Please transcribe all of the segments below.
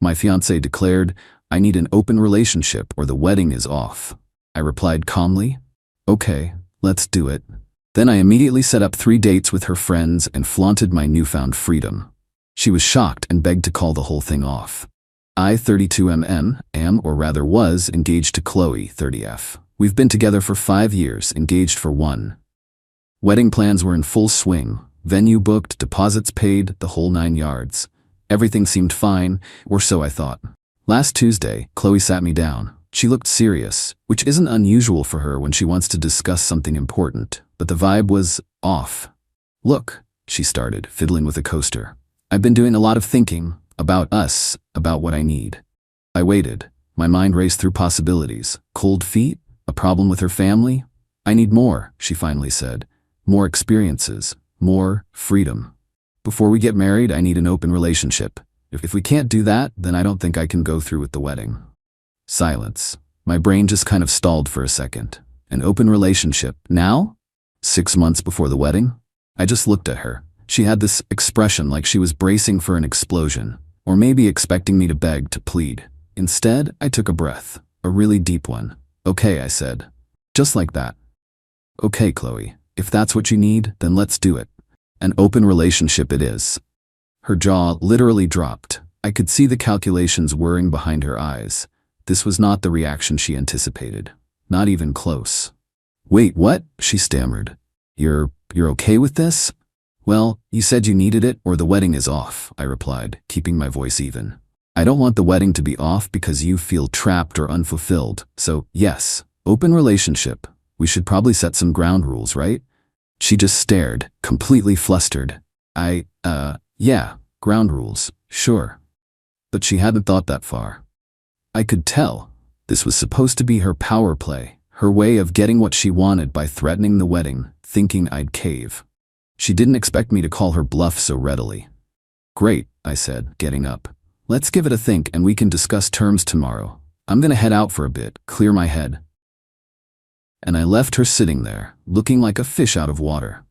My fiancé declared, "I need an open relationship or the wedding is off." I replied calmly, "Okay, let's do it." Then I immediately set up 3 dates with her friends and flaunted my newfound freedom. She was shocked and begged to call the whole thing off. I, 32mm, am, or rather was, engaged to Chloe, 30F. We've been together for 5 years, engaged for 1. Wedding plans were in full swing. Venue booked, deposits paid, the whole 9 yards. Everything seemed fine, or so I thought. Last Tuesday, Chloe sat me down. She looked serious, which isn't unusual for her when she wants to discuss something important, but the vibe was off. "Look," she started, fiddling with a coaster. "I've been doing a lot of thinking, about us, about what I need." I waited. My mind raced through possibilities. Cold feet? A problem with her family? "I need more," she finally said. "More experiences. More freedom. Before we get married, I need an open relationship. If we can't do that, then I don't think I can go through with the wedding." Silence. My brain just kind of stalled for a second. An open relationship? Now? 6 months before the wedding? I just looked at her. She had this expression like she was bracing for an explosion, or maybe expecting me to beg, to plead. Instead, I took a breath, a really deep one. "Okay," I said. Just like that. "Okay, Chloe, if that's what you need, then let's do it. An open relationship it is." Her jaw literally dropped. I could see the calculations whirring behind her eyes. This was not the reaction she anticipated. Not even close. "Wait, what?" she stammered. You're okay with this?" "Well, you said you needed it or the wedding is off," I replied, keeping my voice even. "I don't want the wedding to be off because you feel trapped or unfulfilled. So, yes, open relationship. We should probably set some ground rules, right?" She just stared, completely flustered. Yeah, ground rules, sure." But she hadn't thought that far. I could tell. This was supposed to be her power play, her way of getting what she wanted by threatening the wedding, thinking I'd cave. She didn't expect me to call her bluff so readily. "Great," I said, getting up. "Let's give it a think and we can discuss terms tomorrow. I'm gonna head out for a bit, clear my head." And I left her sitting there, looking like a fish out of water.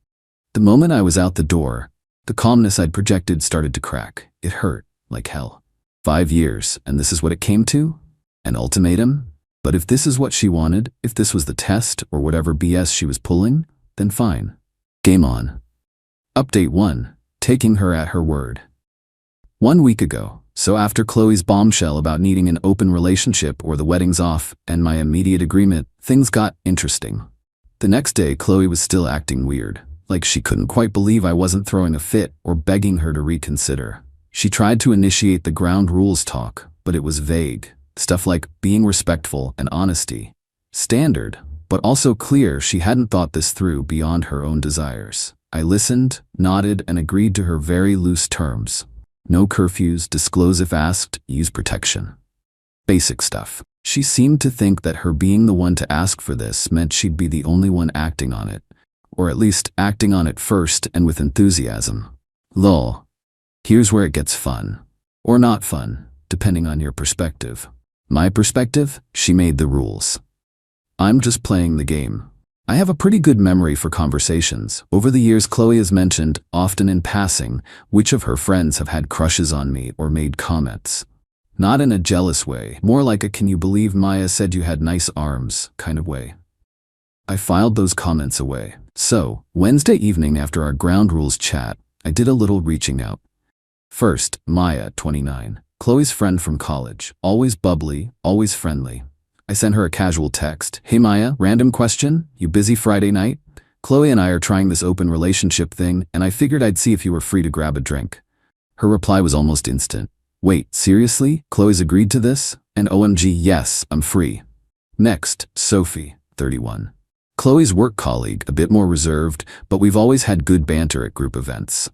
The moment I was out the door, the calmness I'd projected started to crack. It hurt, like hell. 5 years, and this is what it came to? An ultimatum? But if this is what she wanted, if this was the test, or whatever BS she was pulling, then fine. Game on. Update 1. Taking her at her word. 1 week ago, so after Chloe's bombshell about needing an open relationship or the wedding's off, and my immediate agreement, things got interesting. The next day, Chloe was still acting weird, like she couldn't quite believe I wasn't throwing a fit or begging her to reconsider. She tried to initiate the ground rules talk, but it was vague. Stuff like being respectful and honesty. Standard, but also clear she hadn't thought this through beyond her own desires. I listened, nodded, and agreed to her very loose terms. No curfews, disclose if asked, use protection. Basic stuff. She seemed to think that her being the one to ask for this meant she'd be the only one acting on it. Or at least acting on it first and with enthusiasm. Lol. Here's where it gets fun. Or not fun, depending on your perspective. My perspective? She made the rules. I'm just playing the game. I have a pretty good memory for conversations. Over the years, Chloe has mentioned, often in passing, which of her friends have had crushes on me or made comments. Not in a jealous way, more like a "can you believe Maya said you had nice arms" kind of way. I filed those comments away. So, Wednesday evening after our ground rules chat, I did a little reaching out. First, Maya, 29, Chloe's friend from college, always bubbly, always friendly. I sent her a casual text. "Hey Maya, random question, you busy Friday night? Chloe and I are trying this open relationship thing, and I figured I'd see if you were free to grab a drink." Her reply was almost instant. "Wait, seriously? Chloe's agreed to this? And OMG, yes, I'm free." Next, Sophie, 31. Chloe's work colleague, a bit more reserved, but we've always had good banter at group events.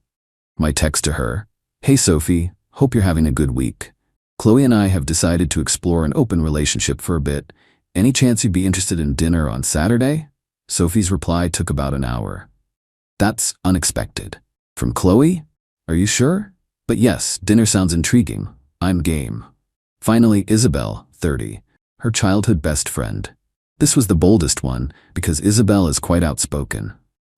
My text to her, "Hey Sophie, hope you're having a good week. Chloe and I have decided to explore an open relationship for a bit. Any chance you'd be interested in dinner on Saturday?" Sophie's reply took about an hour. "That's unexpected. From Chloe? Are you sure? But yes, dinner sounds intriguing. I'm game." Finally, Isabel, 30, her childhood best friend. This was the boldest one, because Isabel is quite outspoken.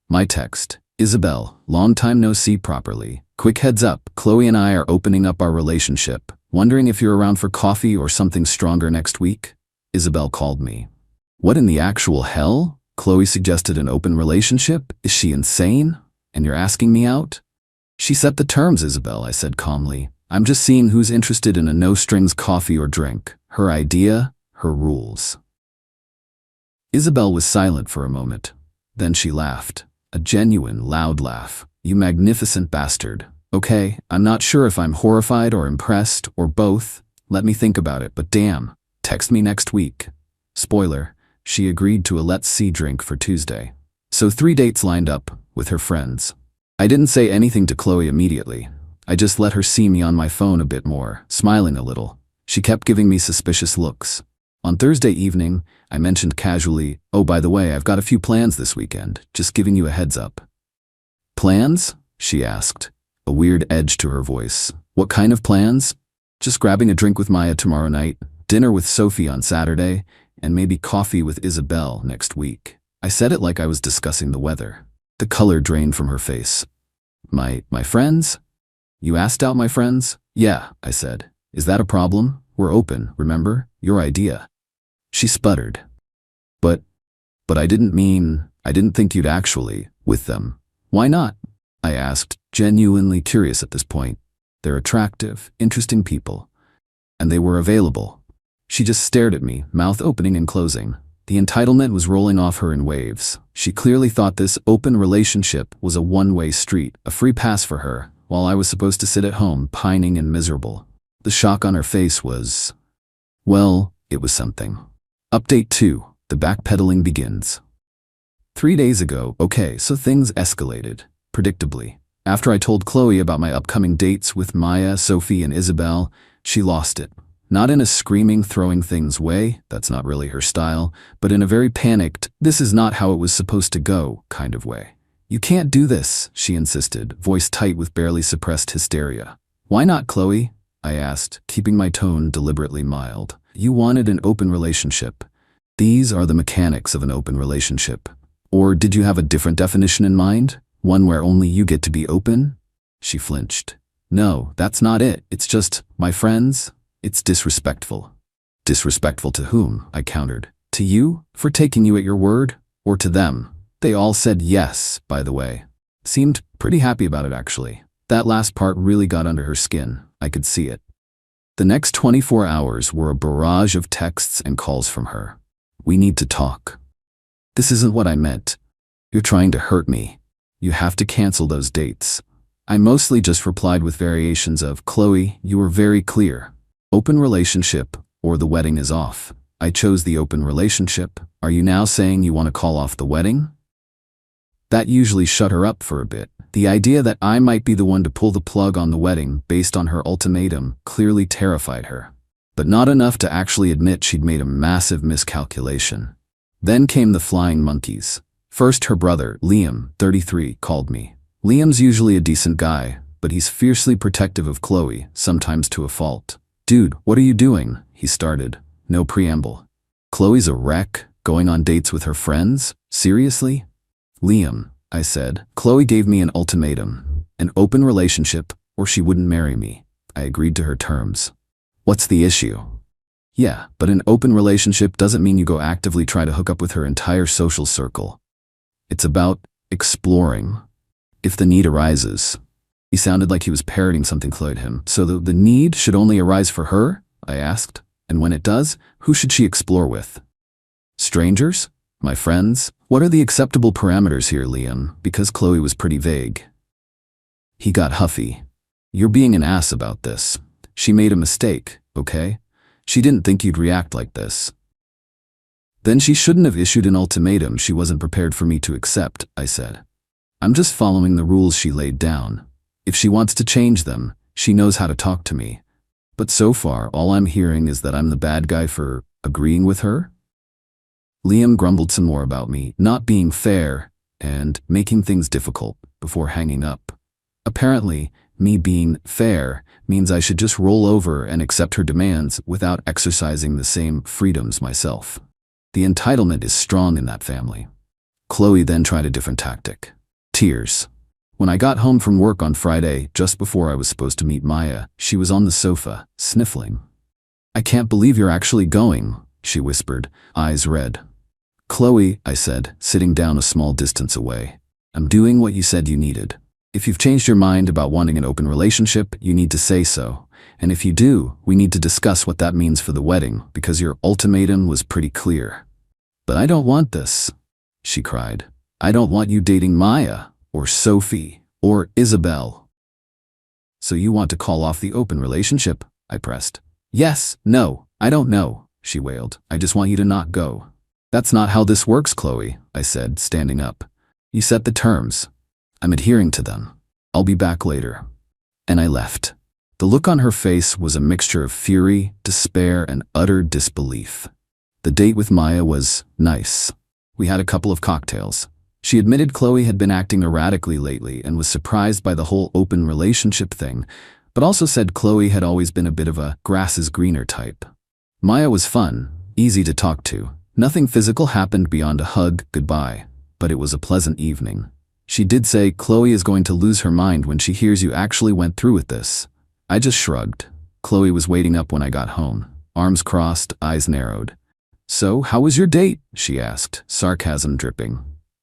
My text, Isabel, long time no see properly. Quick heads up, Chloe and I are opening up our relationship. Wondering if you're around for coffee or something stronger next week? Isabel called me. What in the actual hell? Chloe suggested an open relationship? Is she insane? And you're asking me out? She set the terms, Isabel, I said calmly. I'm just seeing who's interested in a no-strings coffee or drink. Her idea, her rules. Isabel was silent for a moment. Then she laughed. A genuine, loud laugh. You magnificent bastard. Okay, I'm not sure if I'm horrified or impressed, or both. Let me think about it, but damn. Text me next week. Spoiler, she agreed to a let's see drink for Tuesday. So 3 dates lined up, with her friends. I didn't say anything to Chloe immediately. I just let her see me on my phone a bit more, smiling a little. She kept giving me suspicious looks. On Thursday evening, I mentioned casually, oh, by the way, I've got a few plans this weekend, just giving you a heads up. Plans? She asked, a weird edge to her voice. What kind of plans? Just grabbing a drink with Maya tomorrow night, dinner with Sophie on Saturday, and maybe coffee with Isabel next week. I said it like I was discussing the weather. The color drained from her face. My friends? You asked out my friends? Yeah, I said. Is that a problem? We're open, remember? Your idea. She sputtered. But I didn't think you'd actually, with them. Why not? I asked, genuinely curious at this point. They're attractive, interesting people. And they were available. She just stared at me, mouth opening and closing. The entitlement was rolling off her in waves. She clearly thought this open relationship was a one-way street, a free pass for her, while I was supposed to sit at home, pining and miserable. The shock on her face was, well, it was something. Update 2. The backpedaling begins. 3 days ago, okay, so things escalated, predictably. After I told Chloe about my upcoming dates with Maya, Sophie, and Isabel, she lost it. Not in a screaming, throwing things way, that's not really her style, but in a very panicked, this is not how it was supposed to go, kind of way. You can't do this, she insisted, voice tight with barely suppressed hysteria. Why not, Chloe? I asked, keeping my tone deliberately mild. You wanted an open relationship. These are the mechanics of an open relationship. Or did you have a different definition in mind? One where only you get to be open? She flinched. No, that's not it. It's just, my friends, it's disrespectful. Disrespectful to whom? I countered. To you, for taking you at your word? Or to them? They all said yes, by the way. Seemed pretty happy about it, actually. That last part really got under her skin. I could see it. The next 24 hours were a barrage of texts and calls from her. We need to talk. This isn't what I meant. You're trying to hurt me. You have to cancel those dates. I mostly just replied with variations of, Chloe, you were very clear. Open relationship, or the wedding is off. I chose the open relationship. Are you now saying you want to call off the wedding? That usually shut her up for a bit. The idea that I might be the one to pull the plug on the wedding based on her ultimatum clearly terrified her. But not enough to actually admit she'd made a massive miscalculation. Then came the flying monkeys. First, her brother, Liam, 33, called me. Liam's usually a decent guy, but he's fiercely protective of Chloe, sometimes to a fault. Dude, what are you doing? He started. No preamble. Chloe's a wreck, going on dates with her friends? Seriously? Liam, I said. Chloe gave me an ultimatum. An open relationship, or she wouldn't marry me. I agreed to her terms. What's the issue? Yeah, but an open relationship doesn't mean you go actively try to hook up with her entire social circle. It's about exploring. If the need arises. He sounded like he was parroting something Chloe had him. So the need should only arise for her? I asked. And when it does, who should she explore with? Strangers? My friends? What are the acceptable parameters here, Liam? Because Chloe was pretty vague. He got huffy. You're being an ass about this. She made a mistake, okay? She didn't think you'd react like this. Then she shouldn't have issued an ultimatum she wasn't prepared for me to accept, I said. I'm just following the rules she laid down. If she wants to change them, she knows how to talk to me. But so far, all I'm hearing is that I'm the bad guy for agreeing with her? Liam grumbled some more about me not being fair and making things difficult before hanging up. Apparently, me being fair means I should just roll over and accept her demands without exercising the same freedoms myself. The entitlement is strong in that family. Chloe then tried a different tactic. Tears. When I got home from work on Friday, just before I was supposed to meet Maya, she was on the sofa, sniffling. "I can't believe you're actually going," she whispered, eyes red. "Chloe," I said, sitting down a small distance away. "I'm doing what you said you needed. If you've changed your mind about wanting an open relationship, you need to say so. And if you do, we need to discuss what that means for the wedding, because your ultimatum was pretty clear." "But I don't want this," she cried. "I don't want you dating Maya, or Sophie, or Isabel." "So you want to call off the open relationship?" I pressed. "Yes, no, I don't know," she wailed. "I just want you to not go." "That's not how this works, Chloe," I said, standing up. "You set the terms. I'm adhering to them. I'll be back later." And I left. The look on her face was a mixture of fury, despair, and utter disbelief. The date with Maya was nice. We had a couple of cocktails. She admitted Chloe had been acting erratically lately and was surprised by the whole open relationship thing, but also said Chloe had always been a bit of a grass is greener type. Maya was fun, easy to talk to. Nothing physical happened beyond a hug, goodbye, but it was a pleasant evening. She did say, "Chloe is going to lose her mind when she hears you actually went through with this." I just shrugged. Chloe was waiting up when I got home, arms crossed, eyes narrowed. "So, how was your date?" she asked, sarcasm dripping.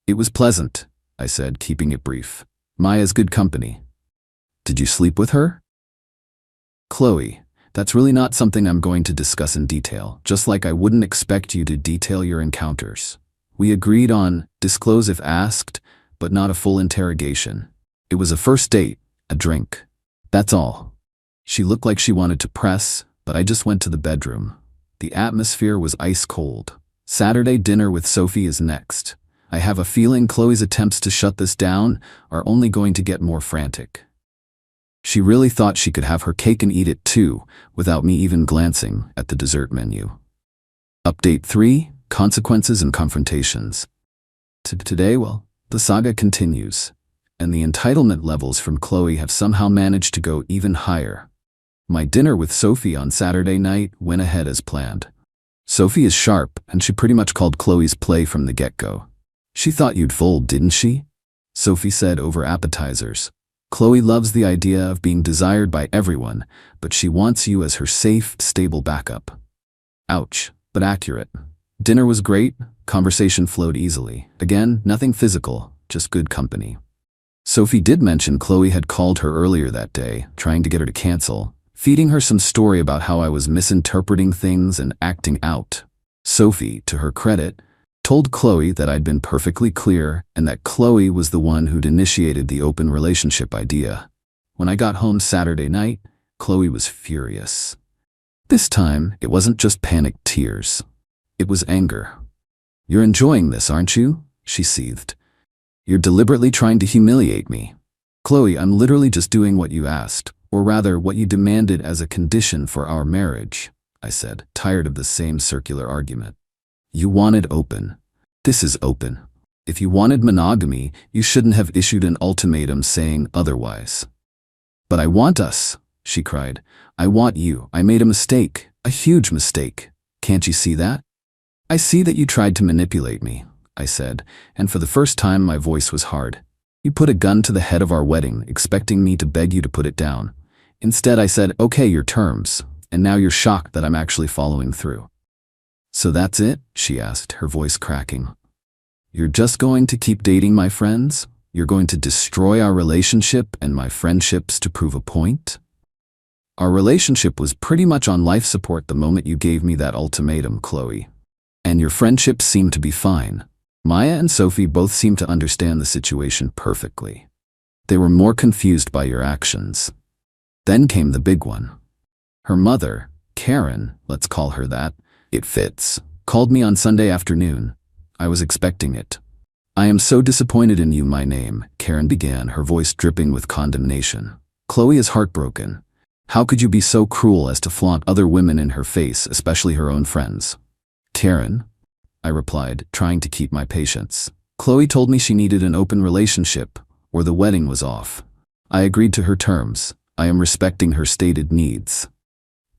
"It was pleasant," I said, keeping it brief. "Maya's good company." "Did you sleep with her?" "Chloe, that's really not something I'm going to discuss in detail, just like I wouldn't expect you to detail your encounters. We agreed on disclose if asked, but not a full interrogation. It was a first date, a drink. That's all." She looked like she wanted to press, but I just went to the bedroom. The atmosphere was ice cold. Saturday dinner with Sophie is next. I have a feeling Chloe's attempts to shut this down are only going to get more frantic. She really thought she could have her cake and eat it too, without me even glancing at the dessert menu. Update 3, Consequences and Confrontations. Today, the saga continues, and the entitlement levels from Chloe have somehow managed to go even higher. My dinner with Sophie on Saturday night went ahead as planned. Sophie is sharp, and she pretty much called Chloe's play from the get-go. "She thought you'd fold, didn't she?" Sophie said over appetizers. "Chloe loves the idea of being desired by everyone, but she wants you as her safe, stable backup." Ouch, but accurate. Dinner was great, conversation flowed easily. Again, nothing physical, just good company. Sophie did mention Chloe had called her earlier that day, trying to get her to cancel, feeding her some story about how I was misinterpreting things and acting out. Sophie, to her credit, told Chloe that I'd been perfectly clear and that Chloe was the one who'd initiated the open relationship idea. When I got home Saturday night, Chloe was furious. This time, it wasn't just panicked tears. It was anger. "You're enjoying this, aren't you?" she seethed. "You're deliberately trying to humiliate me." "Chloe, I'm literally just doing what you asked, or rather what you demanded as a condition for our marriage," I said, tired of the same circular argument. "You wanted open. This is open. If you wanted monogamy, you shouldn't have issued an ultimatum saying otherwise." "But I want us," she cried. "I want you. I made a mistake, a huge mistake. Can't you see that?" "I see that you tried to manipulate me," I said, and for the first time my voice was hard. "You put a gun to the head of our wedding, expecting me to beg you to put it down. Instead I said, okay, your terms, and now you're shocked that I'm actually following through." "So that's it?" she asked, her voice cracking. "You're just going to keep dating my friends? You're going to destroy our relationship and my friendships to prove a point?" "Our relationship was pretty much on life support the moment you gave me that ultimatum, Chloe. And your friendships seem to be fine." Maya and Sophie both seemed to understand the situation perfectly. They were more confused by your actions. Then came the big one. Her mother, Karen, let's call her that, it fits, called me on Sunday afternoon. I was expecting it. "I am so disappointed in you, my name," Karen began, her voice dripping with condemnation. "Chloe is heartbroken. How could you be so cruel as to flaunt other women in her face, especially her own friends?" "Karen," I replied, trying to keep my patience. "Chloe told me she needed an open relationship, or the wedding was off. I agreed to her terms. I am respecting her stated needs."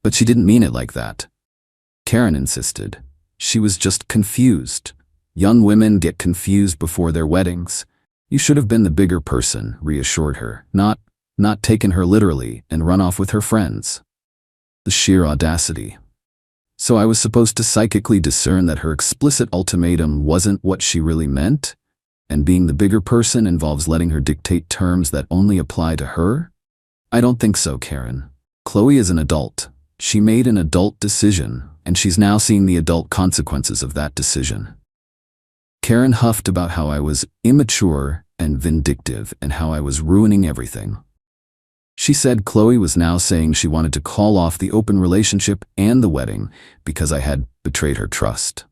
"But she didn't mean it like that," Karen insisted. "She was just confused. Young women get confused before their weddings. You should have been the bigger person, reassured her, not taken her literally and run off with her friends. The sheer audacity. So I was supposed to psychically discern that her explicit ultimatum wasn't what she really meant? And being the bigger person involves letting her dictate terms that only apply to her? I don't think so, Karen. Chloe is an adult. She made an adult decision, and she's now seeing the adult consequences of that decision. Karen huffed about how I was immature and vindictive and how I was ruining everything. She said Chloe was now saying she wanted to call off the open relationship and the wedding because I had betrayed her trust.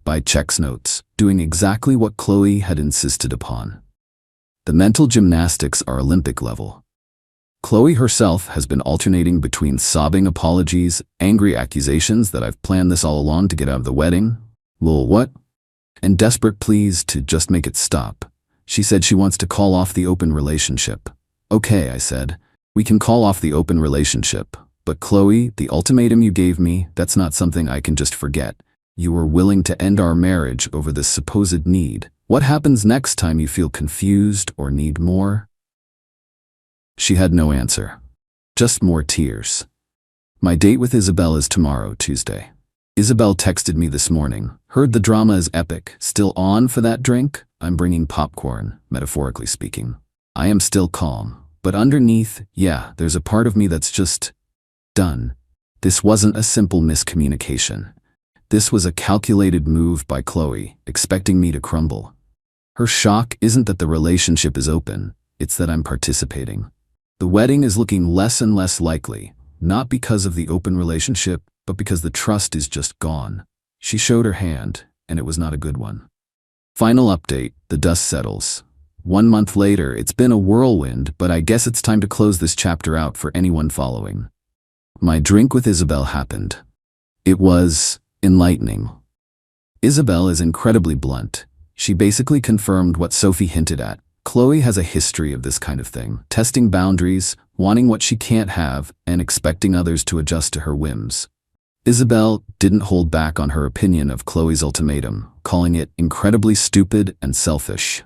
By Check's notes, doing exactly what Chloe had insisted upon. The mental gymnastics are Olympic level. Chloe herself has been alternating between sobbing apologies, angry accusations that I've planned this all along to get out of the wedding, lol what? And desperate pleas to just make it stop. She said she wants to call off the open relationship. Okay, I said. We can call off the open relationship. But Chloe, the ultimatum you gave me, that's not something I can just forget. You were willing to end our marriage over this supposed need. What happens next time you feel confused or need more? She had no answer. Just more tears. My date with Isabel is tomorrow, Tuesday. Isabel texted me this morning. Heard the drama is epic. Still on for that drink? I'm bringing popcorn, metaphorically speaking. I am still calm. But underneath, yeah, there's a part of me that's just done. This wasn't a simple miscommunication. This was a calculated move by Chloe, expecting me to crumble. Her shock isn't that the relationship is open, it's that I'm participating. The wedding is looking less and less likely, not because of the open relationship, but because the trust is just gone. She showed her hand, and it was not a good one. Final update, the dust settles. 1 month later, it's been a whirlwind, but I guess it's time to close this chapter out for anyone following. My drink with Isabel happened. It was enlightening. Isabel is incredibly blunt. She basically confirmed what Sophie hinted at. Chloe has a history of this kind of thing, testing boundaries, wanting what she can't have, and expecting others to adjust to her whims. Isabel didn't hold back on her opinion of Chloe's ultimatum, calling it incredibly stupid and selfish.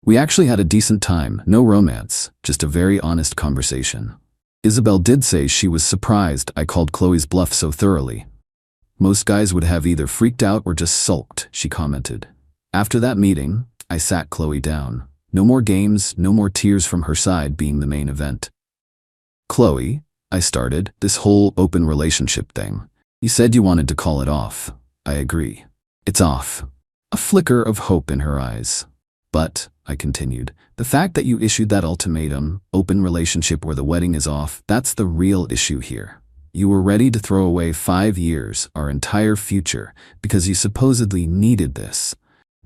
We actually had a decent time, no romance, just a very honest conversation. Isabel did say she was surprised I called Chloe's bluff so thoroughly. Most guys would have either freaked out or just sulked, she commented. After that meeting, I sat Chloe down. No more games, no more tears from her side being the main event. Chloe, I started, this whole open relationship thing. You said you wanted to call it off. I agree. It's off. A flicker of hope in her eyes. But, I continued, the fact that you issued that ultimatum, open relationship where the wedding is off, that's the real issue here. You were ready to throw away 5 years, our entire future, because you supposedly needed this.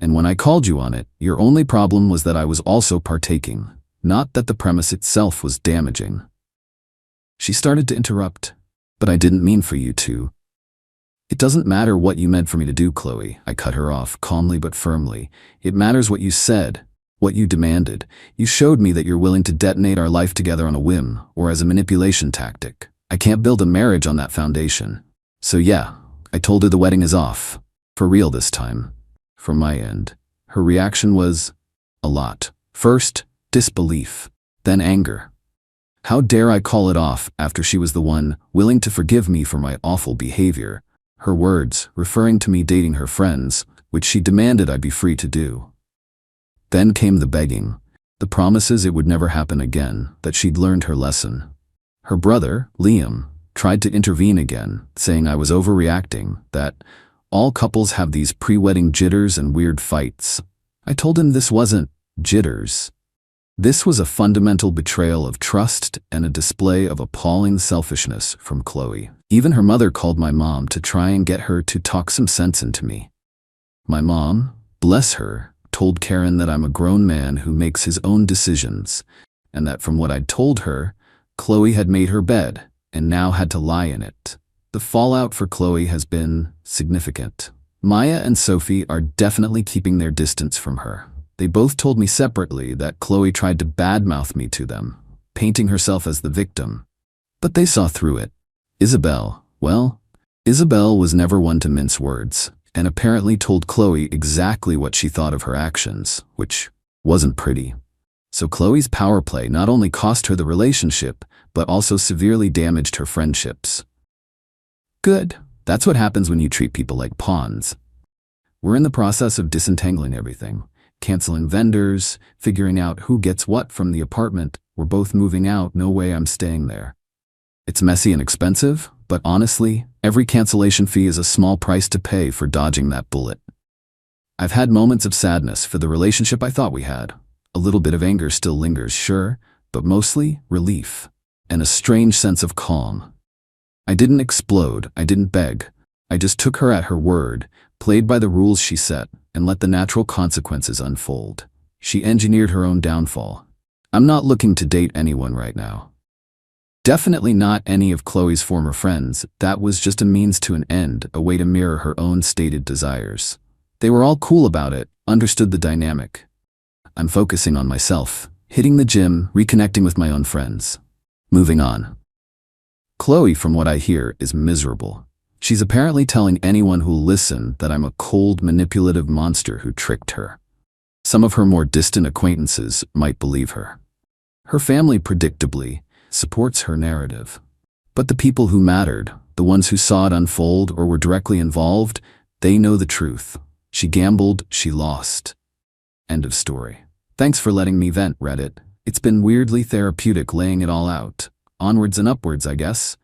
And when I called you on it, your only problem was that I was also partaking, not that the premise itself was damaging. She started to interrupt, but I didn't mean for you to. It doesn't matter what you meant for me to do, Chloe. I cut her off, calmly but firmly. It matters what you said, what you demanded. You showed me that you're willing to detonate our life together on a whim, or as a manipulation tactic. I can't build a marriage on that foundation. So yeah, I told her the wedding is off. For real this time. From my end. Her reaction was a lot. First, disbelief, then anger. How dare I call it off after she was the one willing to forgive me for my awful behavior? Her words, referring to me dating her friends, which she demanded I be free to do. Then came the begging, the promises it would never happen again, that she'd learned her lesson. Her brother, Liam, tried to intervene again, saying I was overreacting, that all couples have these pre-wedding jitters and weird fights. I told him this wasn't jitters. This was a fundamental betrayal of trust and a display of appalling selfishness from Chloe. Even her mother called my mom to try and get her to talk some sense into me. My mom, bless her, told Karen that I'm a grown man who makes his own decisions, and that from what I'd told her, Chloe had made her bed and now had to lie in it. The fallout for Chloe has been significant. Maya and Sophie are definitely keeping their distance from her. They both told me separately that Chloe tried to badmouth me to them, painting herself as the victim. But they saw through it. Isabel was never one to mince words, and apparently told Chloe exactly what she thought of her actions, which wasn't pretty. So Chloe's power play not only cost her the relationship, but also severely damaged her friendships. Good. That's what happens when you treat people like pawns. We're in the process of disentangling everything, canceling vendors, figuring out who gets what from the apartment. We're both moving out, no way I'm staying there. It's messy and expensive, but honestly, every cancellation fee is a small price to pay for dodging that bullet. I've had moments of sadness for the relationship I thought we had. A little bit of anger still lingers, sure, but mostly relief and a strange sense of calm. I didn't explode, I didn't beg. I just took her at her word, played by the rules she set, and let the natural consequences unfold. She engineered her own downfall. I'm not looking to date anyone right now. Definitely not any of Chloe's former friends. That was just a means to an end, a way to mirror her own stated desires. They were all cool about it, understood the dynamic. I'm focusing on myself, hitting the gym, reconnecting with my own friends. Moving on. Chloe, from what I hear, is miserable. She's apparently telling anyone who'll listen that I'm a cold, manipulative monster who tricked her. Some of her more distant acquaintances might believe her. Her family, predictably, supports her narrative. But the people who mattered, the ones who saw it unfold or were directly involved, they know the truth. She gambled, she lost. End of story. Thanks for letting me vent, Reddit. It's been weirdly therapeutic laying it all out. Onwards and upwards, I guess.